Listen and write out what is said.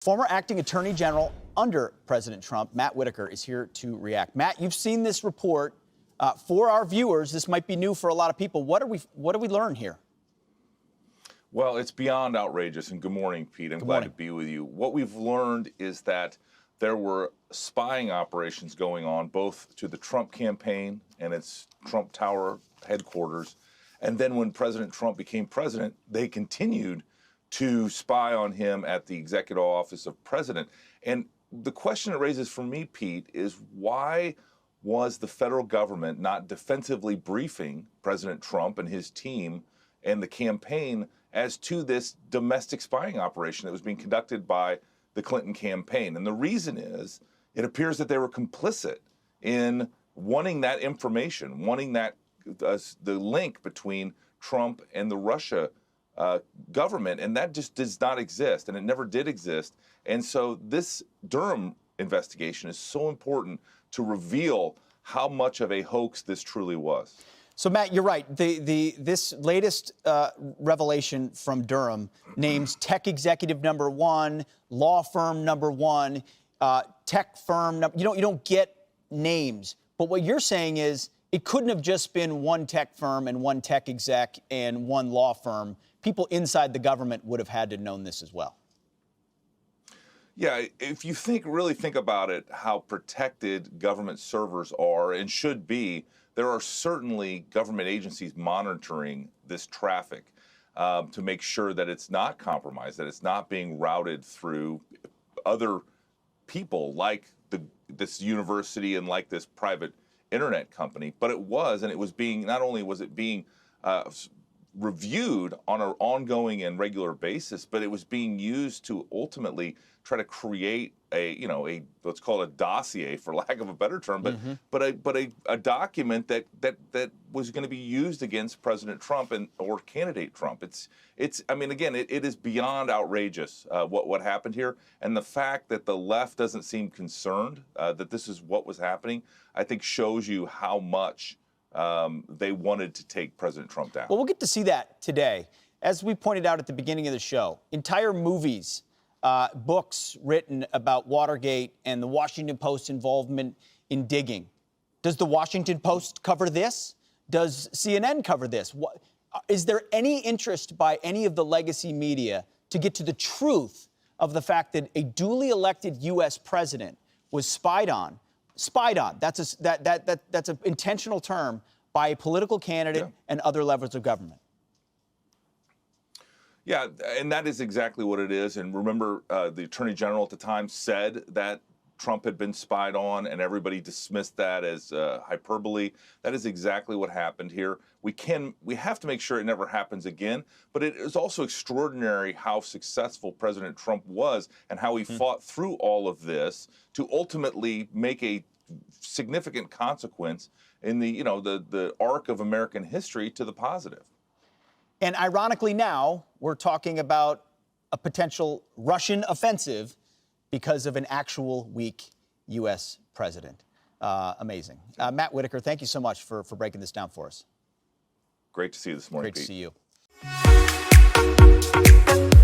Former acting attorney general under President Trump, Matt Whitaker, is here to react. Matt, you've seen this report. For our viewers, this might be new for a lot of people. What do we learn here? Well, it's beyond outrageous. And good morning, Pete. I'm glad to be with you. What we've learned is that there were spying operations going on both to the Trump campaign and its Trump Tower headquarters. And then when President Trump became president, they continued to spy on him at the executive office of president. And the question it raises for me, Pete, is why was the federal government not defensively briefing President Trump and his team and the campaign as to this domestic spying operation that was being conducted by the Clinton campaign? And the reason is it appears that they were complicit in wanting that information, wanting that the link between Trump and the Russia government, and that just does not exist, and it never did exist. And so this Durham investigation is so important to reveal how much of a hoax this truly was. So, Matt, you're right. This latest revelation from Durham names tech executive number one, law firm number one, tech firm. You don't get names, but what you're saying is it couldn't have just been one tech firm and one tech exec and one law firm. People inside the government would have had to known this as well. Yeah, if you really think about it, how protected government servers are and should be, there are certainly government agencies monitoring this traffic to make sure that it's not compromised, that it's not being routed through other people like this university and like this private internet company. But it was, and it was being, not only was it being reviewed on an ongoing and regular basis, but it was being used to ultimately try to create a let's call it a dossier, for lack of a better term, but a document that was going to be used against President Trump or candidate Trump. I mean, again, it is beyond outrageous what happened here, and the fact that the left doesn't seem concerned that this is what was happening, I think shows you how much they wanted to take President Trump down. Well, we'll get to see that today. As we pointed out at the beginning of the show, entire movies, books written about Watergate and the Washington Post's involvement in digging. Does the Washington Post cover this? Does CNN cover this? Is there any interest by any of the legacy media to get to the truth of the fact that a duly elected U.S. president was spied on? That's an intentional term by a political candidate and other levels of government. Yeah, and that is exactly what it is. And remember, the Attorney General at the time said that Trump had been spied on, and everybody dismissed that as hyperbole. That is exactly what happened here. We have to make sure it never happens again. But it is also extraordinary how successful President Trump was and how he fought through all of this to ultimately make a significant consequence in the arc of American history to the positive. And ironically now, we're talking about a potential Russian offensive because of an actual weak U.S. president. Amazing. Matt Whitaker, thank you so much for breaking this down for us. Great to see you this morning, Great Pete. to see you.